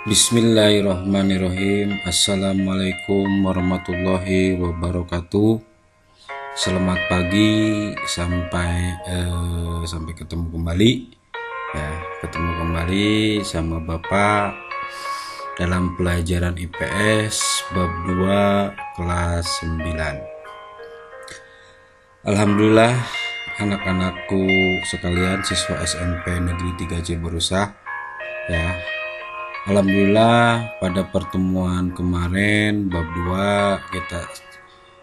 Bismillahirrahmanirrahim. Assalamualaikum warahmatullahi wabarakatuh. Selamat pagi, sampai ketemu kembali ya. Ketemu kembali sama Bapak dalam pelajaran IPS bab 2 kelas 9. Alhamdulillah anak-anakku sekalian, siswa SMP Negeri 3C Borusah ya. Alhamdulillah pada pertemuan kemarin bab 2 kita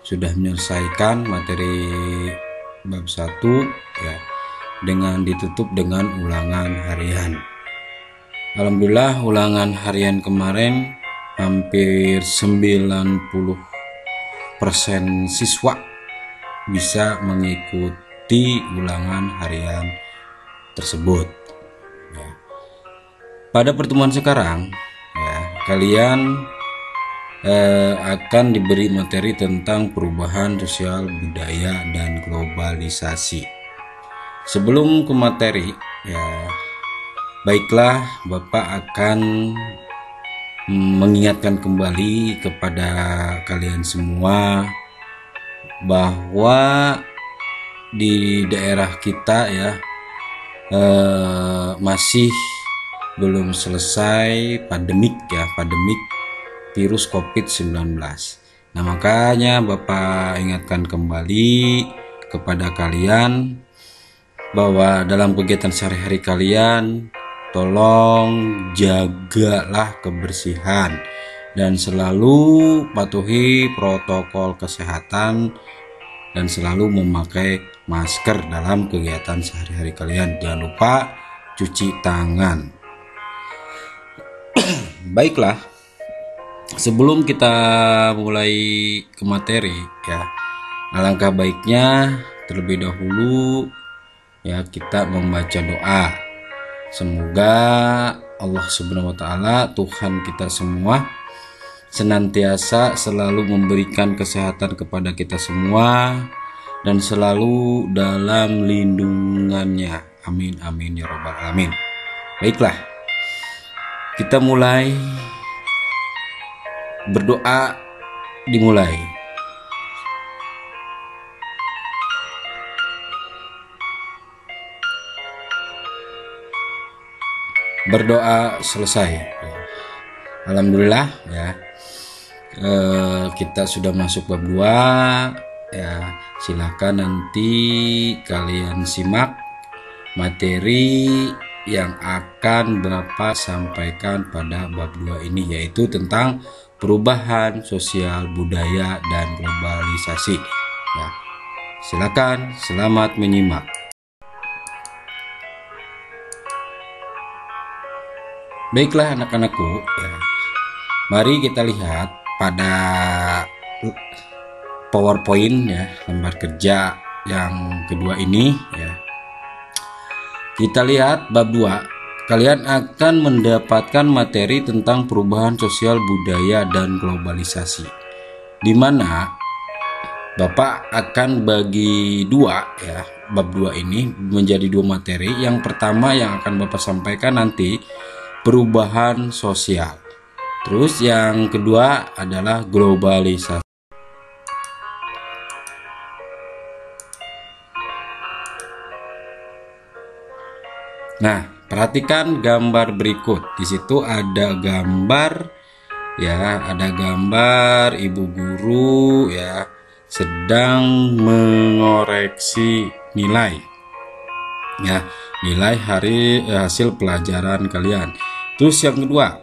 sudah menyelesaikan materi bab 1 ya, dengan ditutup dengan ulangan harian. Alhamdulillah ulangan harian kemarin hampir 90% siswa bisa mengikuti ulangan harian tersebut ya. Pada pertemuan sekarang ya, kalian akan diberi materi tentang perubahan sosial budaya dan globalisasi. Sebelum ke materi ya, baiklah Bapak akan mengingatkan kembali kepada kalian semua bahwa di daerah kita ya masih belum selesai pandemik virus COVID-19. Nah, makanya Bapak ingatkan kembali kepada kalian bahwa dalam kegiatan sehari-hari kalian tolong jagalah kebersihan dan selalu patuhi protokol kesehatan dan selalu memakai masker dalam kegiatan sehari-hari kalian. Jangan lupa cuci tangan. Baiklah, sebelum kita mulai ke materi ya, alangkah baiknya terlebih dahulu ya kita membaca doa. Semoga Allah Subhanahu wa taala, Tuhan kita semua, senantiasa selalu memberikan kesehatan kepada kita semua dan selalu dalam lindungannya. Amin amin ya rabbal alamin. Baiklah, kita mulai. Berdoa dimulai. Berdoa selesai. Alhamdulillah ya. Kita sudah masuk bab 2 ya. Silakan nanti kalian simak materi yang akan Bapak sampaikan pada bab 2 ini, yaitu tentang perubahan sosial budaya dan globalisasi ya. Silakan, selamat menyimak. Baiklah anak-anakku ya, mari kita lihat pada PowerPoint ya, lembar kerja yang kedua ini ya. Kita lihat bab 2. Kalian akan mendapatkan materi tentang perubahan sosial budaya dan globalisasi, di mana Bapak akan bagi 2 ya, bab 2 ini menjadi 2 materi. Yang pertama yang akan Bapak sampaikan nanti perubahan sosial, terus yang kedua adalah globalisasi. Nah, perhatikan gambar berikut. Di situ ada gambar ya, ada gambar ibu guru ya sedang mengoreksi nilai ya, nilai hasil pelajaran kalian. Terus yang kedua,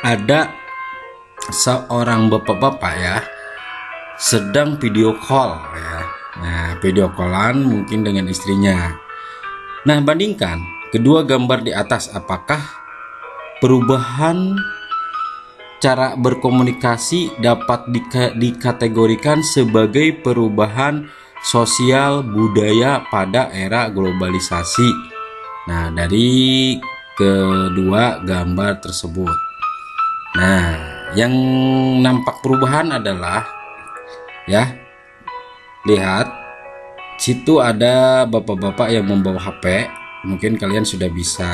ada seorang bapak-bapak ya sedang video call ya. Nah, video callan mungkin dengan istrinya. Nah, bandingkan kedua gambar di atas, apakah perubahan cara berkomunikasi dapat dikategorikan sebagai perubahan sosial budaya pada era globalisasi? Nah, dari kedua gambar tersebut. Nah, yang nampak perubahan adalah ya, lihat situ ada bapak-bapak yang membawa HP. Mungkin kalian sudah bisa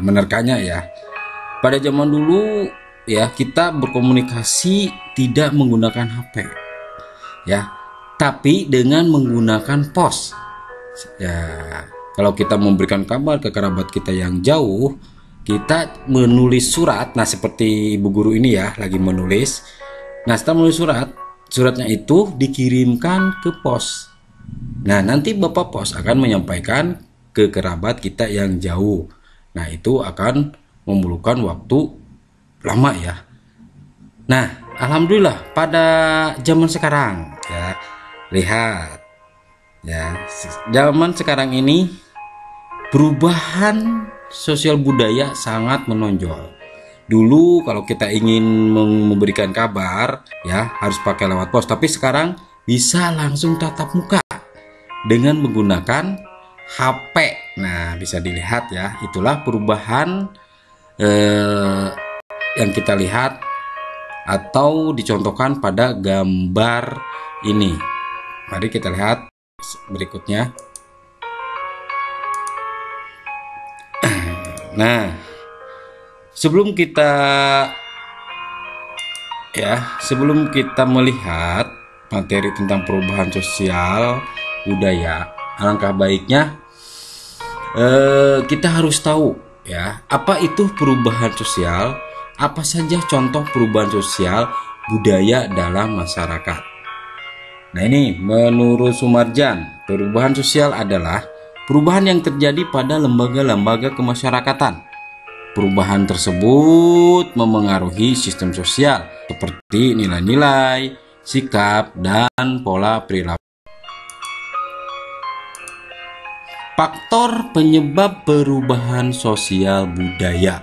menerkanya ya. Pada zaman dulu ya, kita berkomunikasi tidak menggunakan HP ya, tapi dengan menggunakan pos ya. Kalau kita memberikan kabar ke kerabat kita yang jauh, kita menulis surat. Nah, seperti ibu guru ini ya, lagi menulis. Nah, setelah menulis surat, suratnya itu dikirimkan ke pos. Nah, nanti bapak pos akan menyampaikan ke kerabat kita yang jauh. Nah, itu akan memerlukan waktu lama ya. Nah, alhamdulillah pada zaman sekarang ya, lihat ya, zaman sekarang ini perubahan sosial budaya sangat menonjol. Dulu kalau kita ingin memberikan kabar ya, harus pakai lewat pos, tapi sekarang bisa langsung tatap muka dengan menggunakan HP. Nah, bisa dilihat ya, itulah perubahan yang kita lihat atau dicontohkan pada gambar ini. Mari kita lihat berikutnya. Nah, sebelum kita melihat materi tentang perubahan sosial budaya, alangkah baiknya kita harus tahu ya, apa itu perubahan sosial, apa saja contoh perubahan sosial budaya dalam masyarakat. Nah, ini menurut Sumarjan, perubahan sosial adalah perubahan yang terjadi pada lembaga-lembaga kemasyarakatan. Perubahan tersebut memengaruhi sistem sosial seperti nilai-nilai, sikap, dan pola perilaku. Faktor penyebab perubahan sosial budaya.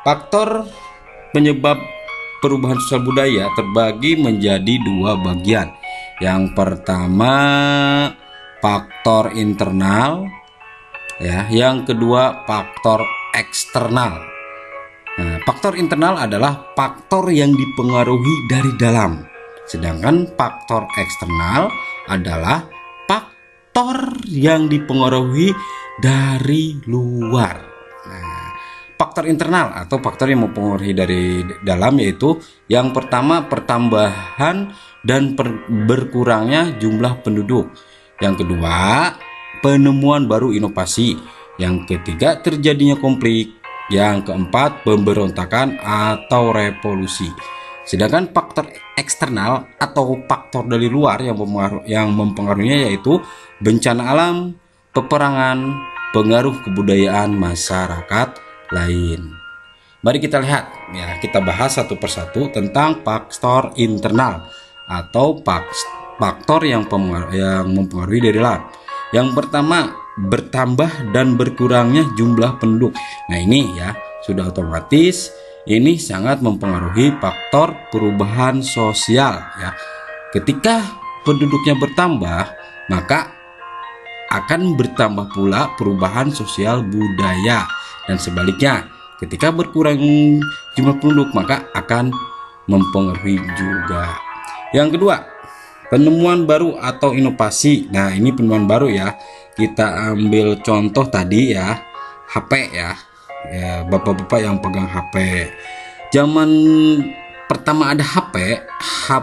Faktor penyebab perubahan sosial budaya terbagi menjadi dua bagian. Yang pertama, faktor internal ya, yang kedua faktor eksternal. Nah, faktor internal adalah faktor yang dipengaruhi dari dalam, sedangkan faktor eksternal adalah faktor yang dipengaruhi dari luar. Nah, faktor internal atau faktor yang mempengaruhi dari dalam yaitu yang pertama, pertambahan dan berkurangnya jumlah penduduk. Yang kedua, penemuan baru inovasi. Yang ketiga, terjadinya konflik. Yang keempat, pemberontakan atau revolusi. Sedangkan faktor eksternal atau faktor dari luar yang mempengaruhinya yaitu bencana alam, peperangan, pengaruh kebudayaan masyarakat lain. Mari kita lihat ya, kita bahas satu persatu tentang faktor internal atau faktor yang mempengaruhi dari dalam. Yang pertama, bertambah dan berkurangnya jumlah penduduk. Nah, ini ya sudah otomatis ini sangat mempengaruhi faktor perubahan sosial ya. Ketika penduduknya bertambah, maka akan bertambah pula perubahan sosial budaya, dan sebaliknya ketika berkurang jumlah penduduk maka akan mempengaruhi juga. Yang kedua, penemuan baru atau inovasi. Nah, ini penemuan baru ya. Kita ambil contoh tadi ya, HP ya. Ya, bapak-bapak yang pegang HP. Zaman pertama ada HP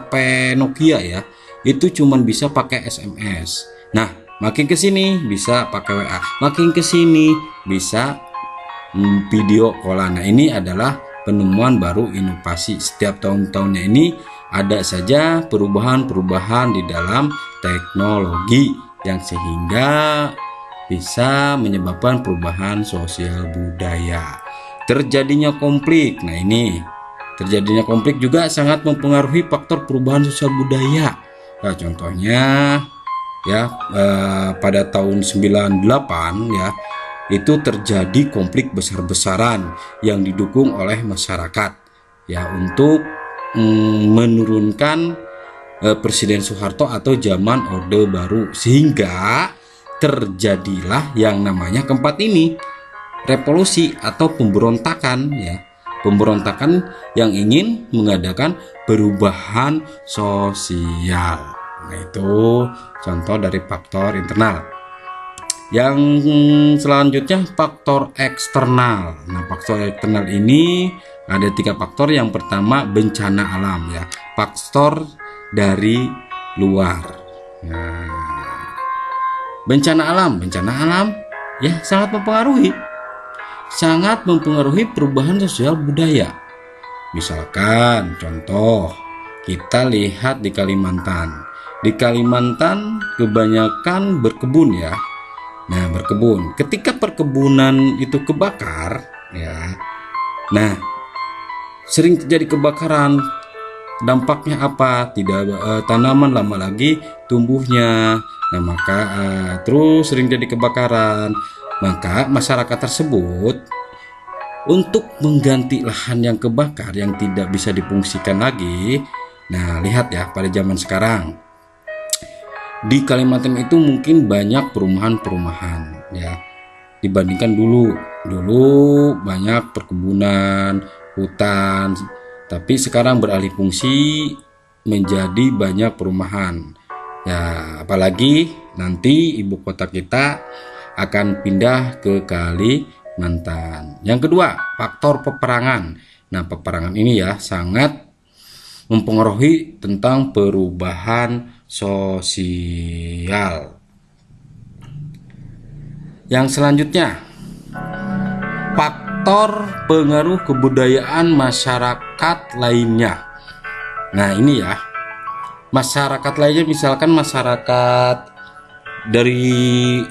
Nokia ya, itu cuman bisa pakai SMS. Nah, makin ke sini bisa pakai WA, makin ke sini bisa video call. Nah, ini adalah penemuan baru inovasi. Setiap tahun-tahunnya ini ada saja perubahan-perubahan di dalam teknologi yang sehingga bisa menyebabkan perubahan sosial budaya. Terjadinya konflik. Nah, ini terjadinya konflik juga sangat mempengaruhi faktor perubahan sosial budaya. Nah, contohnya ya pada tahun 98 ya, itu terjadi konflik besar-besaran yang didukung oleh masyarakat ya untuk menurunkan Presiden Soeharto atau zaman Orde Baru, sehingga terjadilah yang namanya keempat ini, revolusi atau pemberontakan ya, pemberontakan yang ingin mengadakan perubahan sosial. Nah, itu contoh dari faktor internal. Yang selanjutnya faktor eksternal. Nah, faktor eksternal ini ada 3 faktor. Yang pertama bencana alam ya, faktor dari luar. Nah, bencana alam ya sangat mempengaruhi perubahan sosial budaya. Misalkan contoh kita lihat di Kalimantan. Di Kalimantan kebanyakan berkebun ya. Nah, berkebun. Ketika perkebunan itu kebakar, ya. Nah, sering terjadi kebakaran. Dampaknya apa? Tidak tanaman lama lagi tumbuhnya. Nah, maka terus sering jadi kebakaran. Maka masyarakat tersebut untuk mengganti lahan yang kebakar yang tidak bisa difungsikan lagi. Nah, lihat ya pada zaman sekarang. Di Kalimantan itu mungkin banyak perumahan ya dibandingkan dulu banyak perkebunan, hutan, tapi sekarang beralih fungsi menjadi banyak perumahan ya, apalagi nanti ibu kota kita akan pindah ke Kalimantan. Yang kedua, faktor peperangan. Nah, peperangan ini ya sangat mempengaruhi tentang perubahan sosial. Yang selanjutnya, faktor pengaruh kebudayaan masyarakat lainnya. Nah, ini ya, masyarakat lainnya misalkan masyarakat dari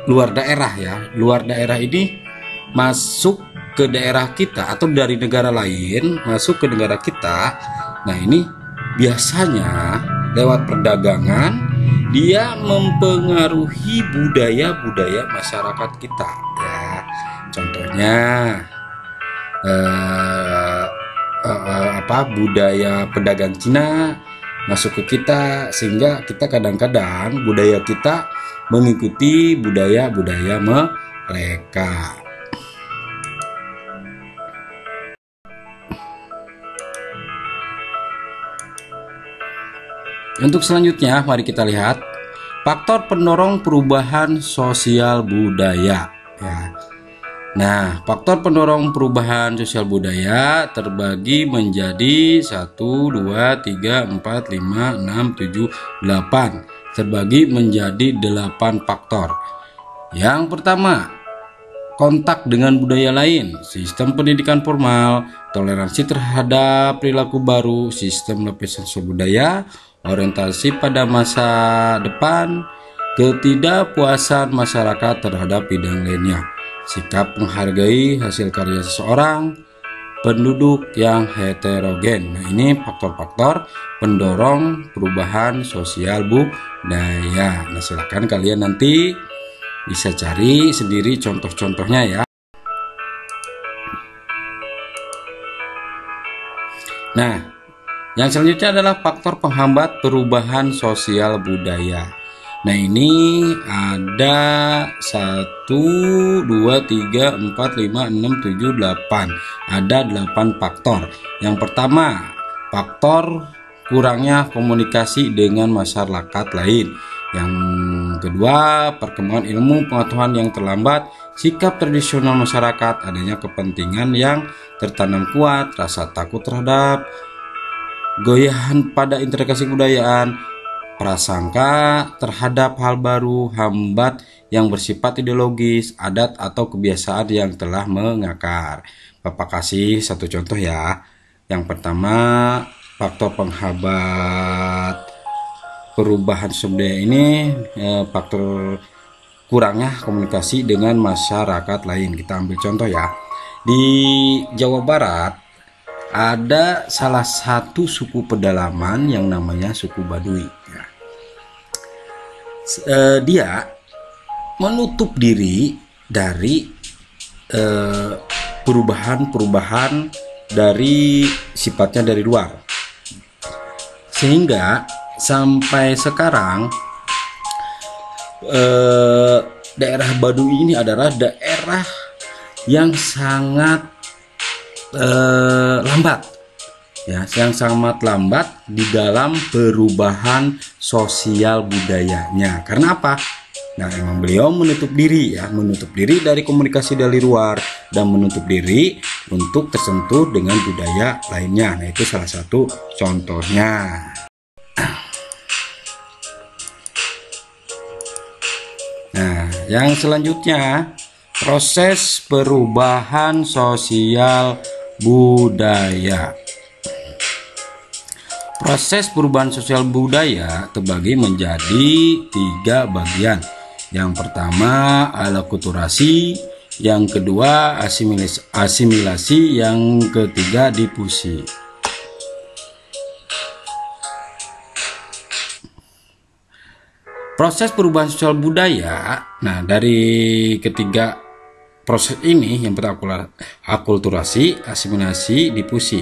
luar daerah ya. Luar daerah ini masuk ke daerah kita atau dari negara lain masuk ke negara kita. Nah, ini biasanya lewat perdagangan dia mempengaruhi budaya masyarakat kita ya. Contohnya budaya pedagang Cina masuk ke kita, sehingga kita kadang-kadang budaya kita mengikuti budaya mereka. Untuk selanjutnya, mari kita lihat faktor pendorong perubahan sosial budaya ya. Nah, faktor pendorong perubahan sosial budaya terbagi menjadi 1, 2, 3, 4, 5, 6, 7, 8. Terbagi menjadi 8 faktor. Yang pertama, kontak dengan budaya lain, sistem pendidikan formal, toleransi terhadap perilaku baru, sistem lapisan sosial budaya, orientasi pada masa depan, ketidakpuasan masyarakat terhadap bidang lainnya, sikap menghargai hasil karya seseorang, penduduk yang heterogen. Nah, ini faktor-faktor pendorong perubahan sosial budaya. Nah, silakan kalian nanti bisa cari sendiri contoh-contohnya ya. Nah, yang selanjutnya adalah faktor penghambat perubahan sosial budaya. Nah, ini ada 1, 2, 3, 4, 5, 6, 7, 8. Ada 8 faktor. Yang pertama, faktor kurangnya komunikasi dengan masyarakat lain. Yang kedua, perkembangan ilmu pengetahuan yang terlambat, sikap tradisional masyarakat, adanya kepentingan yang tertanam kuat, rasa takut terhadap goyahan pada integrasi kebudayaan, prasangka terhadap hal baru, hambat yang bersifat ideologis, adat atau kebiasaan yang telah mengakar. Bapak kasih satu contoh ya. Yang pertama, faktor penghambat perubahan budaya ini faktor kurangnya komunikasi dengan masyarakat lain. Kita ambil contoh ya. Di Jawa Barat ada salah satu suku pedalaman yang namanya suku Baduy. Dia menutup diri dari perubahan dari sifatnya dari luar, sehingga sampai sekarang daerah Baduy ini adalah daerah yang sangat lambat ya, yang sangat lambat di dalam perubahan sosial budayanya. Karena apa? Nah, emang beliau menutup diri ya, menutup diri dari komunikasi dari luar dan menutup diri untuk tersentuh dengan budaya lainnya. Nah, itu salah satu contohnya. Nah, yang selanjutnya proses perubahan sosial budaya. Proses perubahan sosial budaya terbagi menjadi 3 bagian. Yang pertama akulturasi, yang kedua asimilasi, yang ketiga difusi. Proses perubahan sosial budaya, nah dari ketiga proses ini, yang pertama akulturasi, asimilasi, difusi.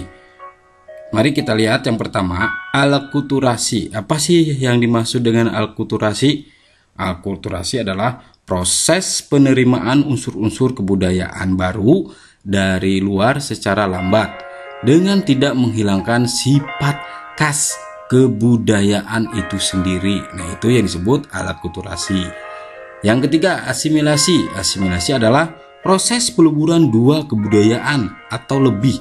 Mari kita lihat yang pertama, akulturasi. Apa sih yang dimaksud dengan akulturasi? Akulturasi adalah proses penerimaan unsur-unsur kebudayaan baru dari luar secara lambat dengan tidak menghilangkan sifat khas kebudayaan itu sendiri. Nah, itu yang disebut akulturasi. Yang ketiga, asimilasi. Asimilasi adalah proses peleburan 2 kebudayaan atau lebih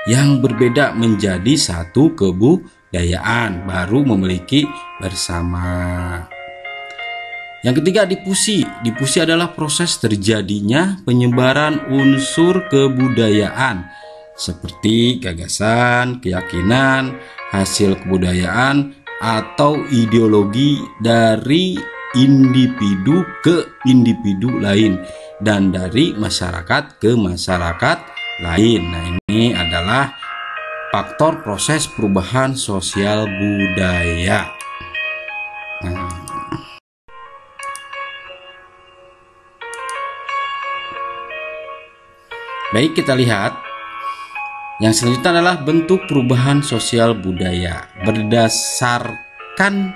yang berbeda menjadi satu kebudayaan baru memiliki bersama. Yang ketiga, difusi. Difusi adalah proses terjadinya penyebaran unsur kebudayaan seperti gagasan, keyakinan, hasil kebudayaan atau ideologi dari individu ke individu lain dan dari masyarakat ke masyarakat lain. Nah, ini adalah faktor proses perubahan sosial budaya. Baik, kita lihat yang selanjutnya adalah bentuk perubahan sosial budaya. Berdasarkan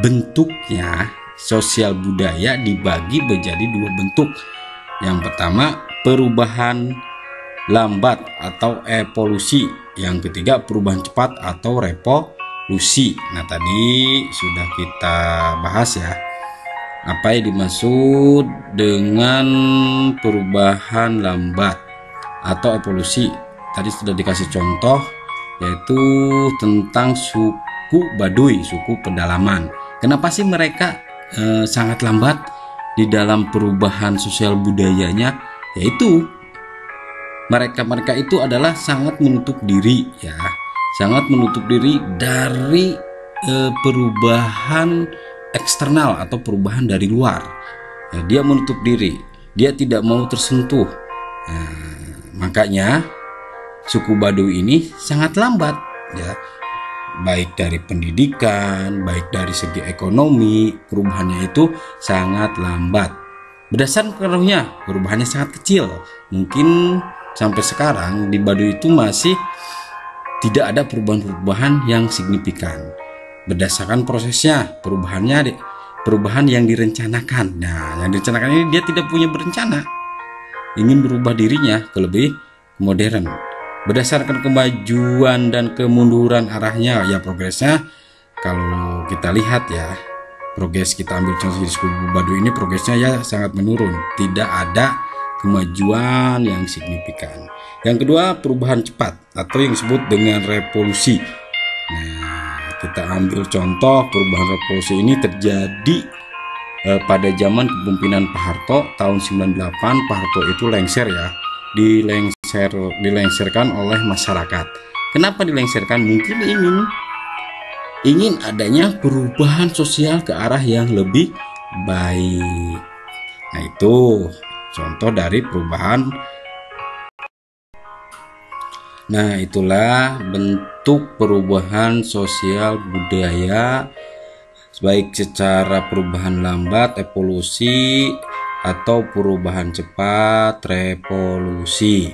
bentuknya, sosial budaya dibagi menjadi 2 bentuk. Yang pertama, perubahan lambat atau evolusi. Yang ketiga, perubahan cepat atau revolusi. Nah, tadi sudah kita bahas ya, apa yang dimaksud dengan perubahan lambat atau evolusi. Tadi sudah dikasih contoh, yaitu tentang suku Baduy, suku pedalaman. Kenapa sih mereka sangat lambat di dalam perubahan sosial budayanya? Yaitu mereka itu adalah sangat menutup diri ya, sangat menutup diri dari perubahan eksternal atau perubahan dari luar ya, dia menutup diri, dia tidak mau tersentuh. Makanya suku Baduy ini sangat lambat ya, baik dari pendidikan, baik dari segi ekonomi, perubahannya itu sangat lambat. Berdasarkan pengaruhnya, perubahannya sangat kecil. Mungkin sampai sekarang di Baduy itu masih tidak ada perubahan-perubahan yang signifikan. Berdasarkan prosesnya, perubahan yang direncanakan. Nah, yang direncanakan ini dia tidak punya berencana, ingin berubah dirinya ke lebih modern. Berdasarkan kemajuan dan kemunduran arahnya ya, progresnya kalau kita lihat ya, progres kita ambil contoh di suku Baduy ini, progresnya ya sangat menurun, tidak ada kemajuan yang signifikan. Yang kedua, perubahan cepat atau yang disebut dengan revolusi. Nah, kita ambil contoh perubahan revolusi ini terjadi pada zaman kepemimpinan Pak Harto tahun 98. Pak Harto itu lengser ya, dilengserkan oleh masyarakat. Kenapa dilengserkan? Mungkin ingin adanya perubahan sosial ke arah yang lebih baik. Nah, itu contoh dari perubahan. Nah, itulah bentuk perubahan sosial budaya, baik secara perubahan lambat, evolusi, atau perubahan cepat, revolusi.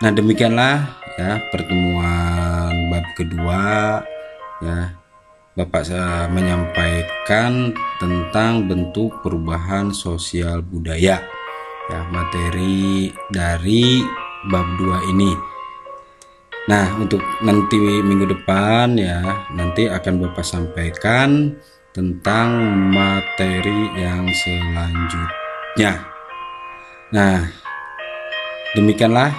Nah, demikianlah ya pertemuan bab kedua ya. Bapak saya menyampaikan tentang bentuk perubahan sosial budaya ya, materi dari bab 2 ini. Nah, untuk nanti minggu depan ya, nanti akan Bapak sampaikan tentang materi yang selanjutnya. Nah, demikianlah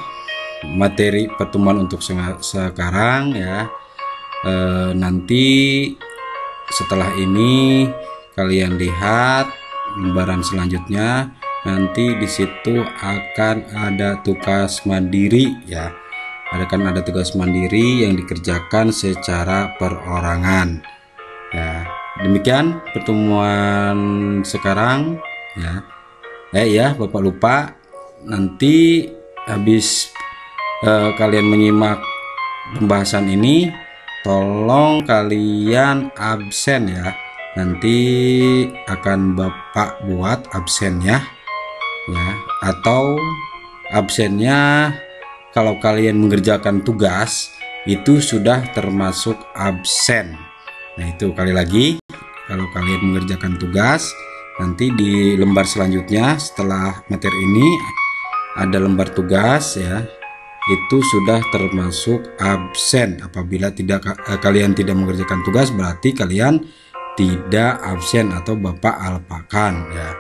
materi pertemuan untuk sekarang ya. Nanti setelah ini kalian lihat lembaran selanjutnya, nanti di situ akan ada tugas mandiri ya. Ada tugas mandiri yang dikerjakan secara perorangan ya. Demikian pertemuan sekarang ya. Ya Bapak lupa, nanti habis kalian menyimak pembahasan ini, tolong kalian absen ya. Nanti akan Bapak buat absennya ya, atau absennya kalau kalian mengerjakan tugas itu sudah termasuk absen. Nah, itu kali lagi, kalau kalian mengerjakan tugas, nanti di lembar selanjutnya setelah materi ini ada lembar tugas ya, itu sudah termasuk absen. Apabila kalian tidak mengerjakan tugas, berarti kalian tidak absen atau Bapak alpakan ya.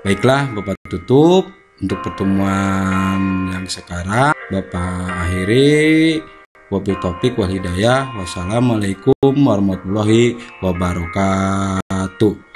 Baiklah, Bapak tutup untuk pertemuan yang sekarang. Bapak akhiri. Wabil taufiq wal hidayah. Wassalamualaikum warahmatullahi wabarakatuh.